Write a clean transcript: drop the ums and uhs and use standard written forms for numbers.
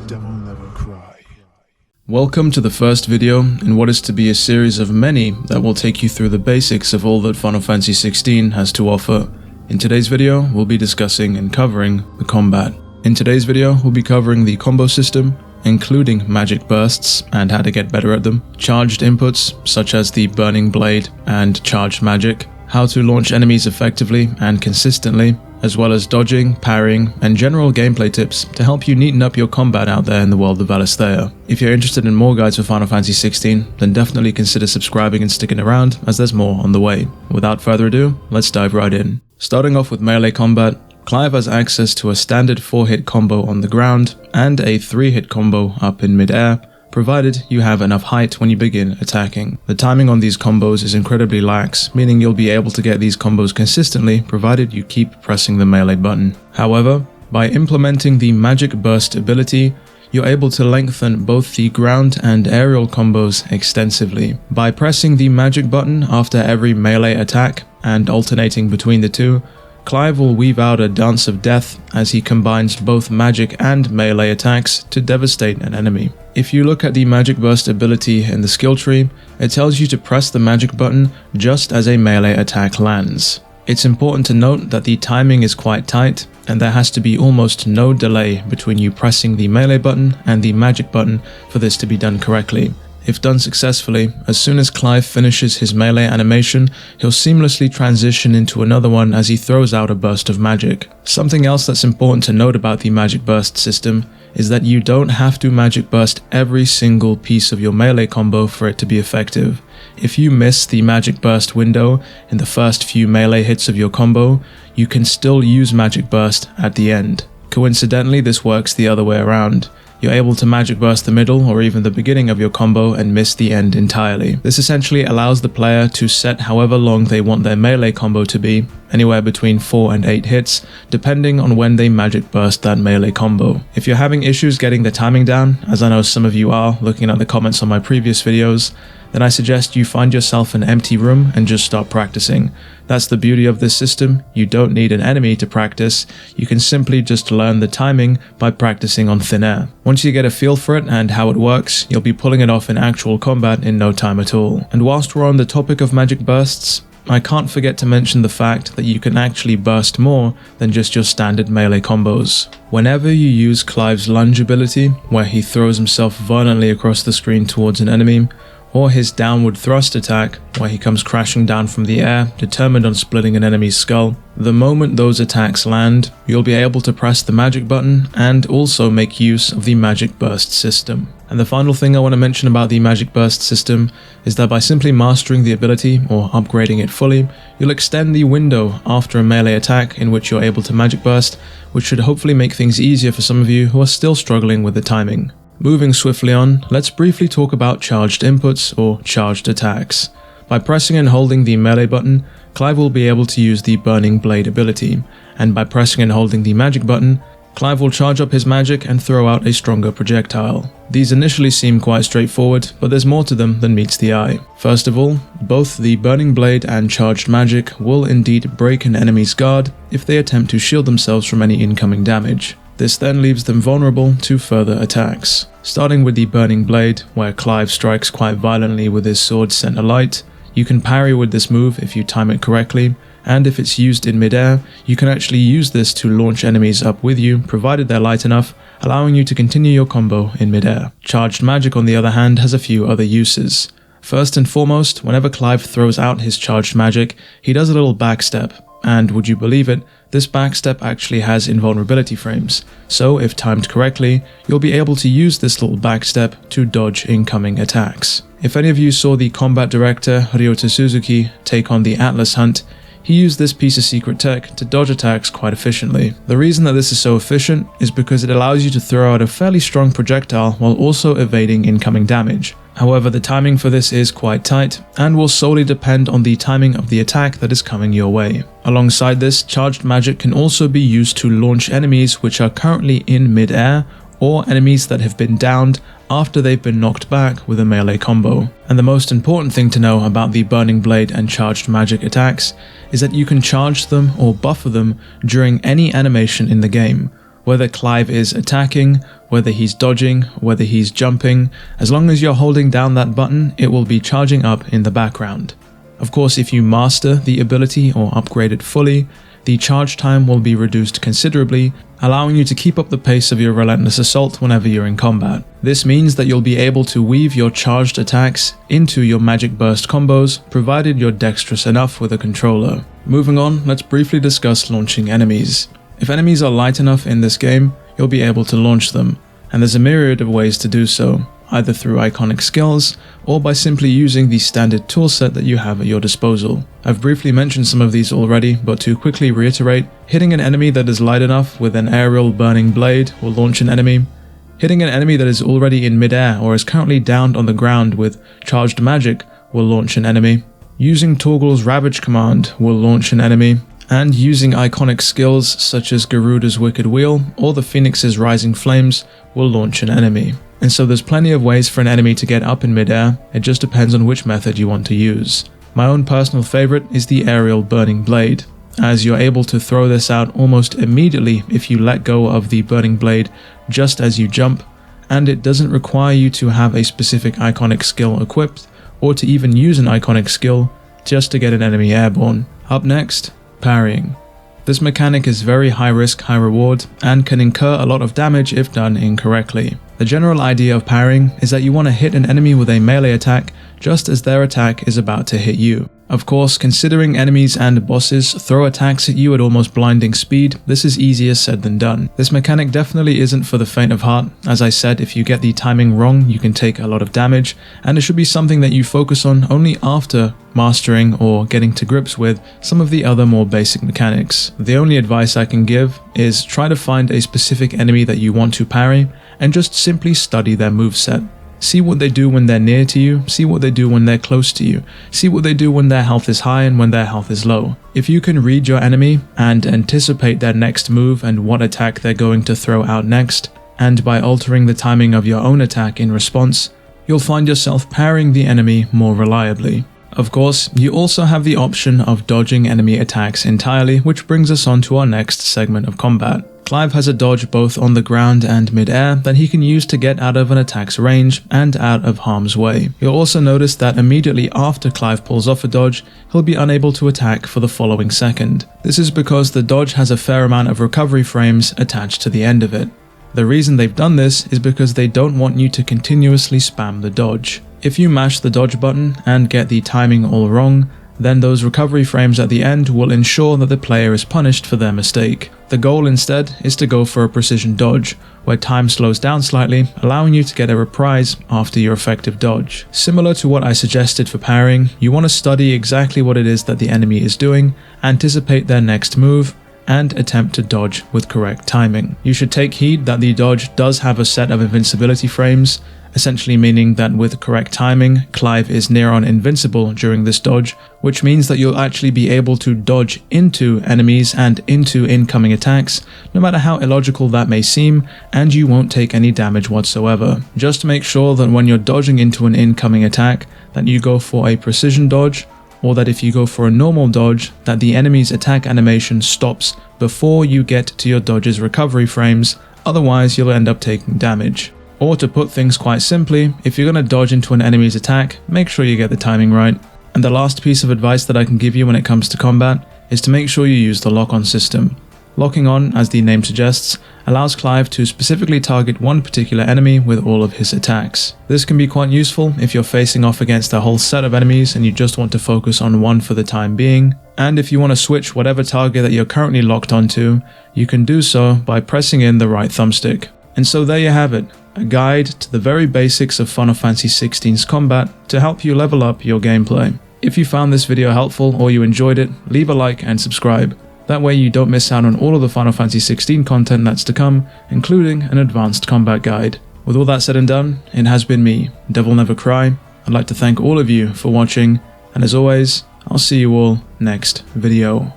DevilNeverCry. Welcome to the first video in what is to be a series of many that will take you through the basics of all that Final Fantasy XVI has to offer. In today's video, we'll be discussing and covering the combat. In today's video, we'll be covering the combo system, including magic bursts and how to get better at them, charged inputs such as the Burning Blade and charged magic, how to launch enemies effectively and consistently, as well as dodging, parrying, and general gameplay tips to help you neaten up your combat out there in the world of Valisthea. If you're interested in more guides for Final Fantasy XVI, then definitely consider subscribing and sticking around, as there's more on the way. Without further ado, let's dive right in. Starting off with melee combat, Clive has access to a standard 4-hit combo on the ground and a 3-hit combo up in mid-air, provided you have enough height when you begin attacking. The timing on these combos is incredibly lax, meaning you'll be able to get these combos consistently provided you keep pressing the melee button. However, by implementing the Magic Burst ability, you're able to lengthen both the ground and aerial combos extensively. By pressing the magic button after every melee attack and alternating between the two, Clive will weave out a dance of death as he combines both magic and melee attacks to devastate an enemy. If you look at the Magic Burst ability in the skill tree, it tells you to press the magic button just as a melee attack lands. It's important to note that the timing is quite tight, and there has to be almost no delay between you pressing the melee button and the magic button for this to be done correctly. If done successfully, as soon as Clive finishes his melee animation, he'll seamlessly transition into another one as he throws out a burst of magic. Something else that's important to note about the Magic Burst system is that you don't have to Magic Burst every single piece of your melee combo for it to be effective. If you miss the Magic Burst window in the first few melee hits of your combo, you can still use Magic Burst at the end. Coincidentally, this works the other way around. You're able to Magic Burst the middle or even the beginning of your combo and miss the end entirely. This essentially allows the player to set however long they want their melee combo to be, anywhere between 4 and 8 hits, depending on when they Magic Burst that melee combo. If you're having issues getting the timing down, as I know some of you are looking at the comments on my previous videos, then I suggest you find yourself an empty room and just start practicing. That's the beauty of this system. You don't need an enemy to practice, you can simply just learn the timing by practicing on thin air. Once you get a feel for it and how it works, you'll be pulling it off in actual combat in no time at all. And whilst we're on the topic of magic bursts, I can't forget to mention the fact that you can actually burst more than just your standard melee combos. Whenever you use Clive's lunge ability, where he throws himself violently across the screen towards an enemy, or his downward thrust attack, where he comes crashing down from the air, determined on splitting an enemy's skull, the moment those attacks land, you'll be able to press the magic button and also make use of the Magic Burst system. And the final thing I want to mention about the Magic Burst system is that by simply mastering the ability or upgrading it fully, you'll extend the window after a melee attack in which you're able to Magic Burst, which should hopefully make things easier for some of you who are still struggling with the timing. Moving swiftly on, let's briefly talk about charged inputs or charged attacks. By pressing and holding the melee button, Clive will be able to use the Burning Blade ability, and by pressing and holding the magic button, Clive will charge up his magic and throw out a stronger projectile. These initially seem quite straightforward, but there's more to them than meets the eye. First of all, both the Burning Blade and charged magic will indeed break an enemy's guard if they attempt to shield themselves from any incoming damage. This then leaves them vulnerable to further attacks. Starting with the Burning Blade, where Clive strikes quite violently with his sword sent alight, you can parry with this move if you time it correctly, and if it's used in midair, you can actually use this to launch enemies up with you, provided they're light enough, allowing you to continue your combo in midair. Charged magic, on the other hand, has a few other uses. First and foremost, whenever Clive throws out his charged magic, he does a little backstep. And would you believe it, this backstep actually has invulnerability frames, so if timed correctly, you'll be able to use this little backstep to dodge incoming attacks. If any of you saw the combat director Ryota Suzuki take on the Atlas hunt, he used this piece of secret tech to dodge attacks quite efficiently. The reason that this is so efficient is because it allows you to throw out a fairly strong projectile while also evading incoming damage. However, the timing for this is quite tight and will solely depend on the timing of the attack that is coming your way. Alongside this, charged magic can also be used to launch enemies which are currently in mid-air or enemies that have been downed after they've been knocked back with a melee combo. And the most important thing to know about the Burning Blade and charged magic attacks is that you can charge them or buffer them during any animation in the game, Whether Clive is attacking, whether he's dodging, whether he's jumping, as long as you're holding down that button, it will be charging up in the background. Of course, if you master the ability or upgrade it fully, the charge time will be reduced considerably, allowing you to keep up the pace of your relentless assault whenever you're in combat. This means that you'll be able to weave your charged attacks into your magic burst combos, provided you're dexterous enough with a controller. Moving on, let's briefly discuss launching enemies. If enemies are light enough in this game, you'll be able to launch them, and there's a myriad of ways to do so, either through iconic skills or by simply using the standard toolset that you have at your disposal. I've briefly mentioned some of these already, but to quickly reiterate, hitting an enemy that is light enough with an aerial burning blade will launch an enemy. Hitting an enemy that is already in midair or is currently downed on the ground with charged magic will launch an enemy. Using Torgal's Ravage command will launch an enemy. And using iconic skills such as Garuda's Wicked Wheel or the Phoenix's Rising Flames will launch an enemy. And so there's plenty of ways for an enemy to get up in midair, it just depends on which method you want to use. My own personal favorite is the aerial burning blade, as you're able to throw this out almost immediately if you let go of the burning blade just as you jump, and it doesn't require you to have a specific iconic skill equipped or to even use an iconic skill just to get an enemy airborne. Up next, parrying. This mechanic is very high risk, high reward, and can incur a lot of damage if done incorrectly. The general idea of parrying is that you want to hit an enemy with a melee attack just as their attack is about to hit you. Of course, considering enemies and bosses throw attacks at you at almost blinding speed, this is easier said than done. This mechanic definitely isn't for the faint of heart. As I said, if you get the timing wrong, you can take a lot of damage, and it should be something that you focus on only after mastering or getting to grips with some of the other more basic mechanics. The only advice I can give is try to find a specific enemy that you want to parry and just simply study their moveset. See what they do when they're near to you, see what they do when they're close to you, see what they do when their health is high and when their health is low. If you can read your enemy and anticipate their next move and what attack they're going to throw out next, and by altering the timing of your own attack in response, you'll find yourself parrying the enemy more reliably. Of course, you also have the option of dodging enemy attacks entirely, which brings us on to our next segment of combat. Clive has a dodge both on the ground and mid-air that he can use to get out of an attack's range and out of harm's way. You'll also notice that immediately after Clive pulls off a dodge, he'll be unable to attack for the following second. This is because the dodge has a fair amount of recovery frames attached to the end of it. The reason they've done this is because they don't want you to continuously spam the dodge. If you mash the dodge button and get the timing all wrong, then those recovery frames at the end will ensure that the player is punished for their mistake. The goal instead is to go for a precision dodge, where time slows down slightly, allowing you to get a reprise after your effective dodge. Similar to what I suggested for parrying, you want to study exactly what it is that the enemy is doing, anticipate their next move, and attempt to dodge with correct timing. You should take heed that the dodge does have a set of invincibility frames, essentially meaning that with correct timing, Clive is near on invincible during this dodge, which means that you'll actually be able to dodge into enemies and into incoming attacks, no matter how illogical that may seem, and you won't take any damage whatsoever. Just make sure that when you're dodging into an incoming attack, that you go for a precision dodge, or that if you go for a normal dodge, that the enemy's attack animation stops before you get to your dodge's recovery frames, otherwise you'll end up taking damage. Or to put things quite simply, if you're going to dodge into an enemy's attack, make sure you get the timing right. And the last piece of advice that I can give you when it comes to combat is to make sure you use the lock-on system. Locking on, as the name suggests, allows Clive to specifically target one particular enemy with all of his attacks. This can be quite useful if you're facing off against a whole set of enemies and you just want to focus on one for the time being, and if you want to switch whatever target that you're currently locked onto, you can do so by pressing in the right thumbstick. And so there you have it, a guide to the very basics of Final Fantasy XVI's combat to help you level up your gameplay. If you found this video helpful or you enjoyed it, leave a like and subscribe. That way you don't miss out on all of the Final Fantasy XVI content that's to come, including an advanced combat guide. With all that said and done, it has been me, DevilNeverCry. I'd like to thank all of you for watching, and as always, I'll see you all next video.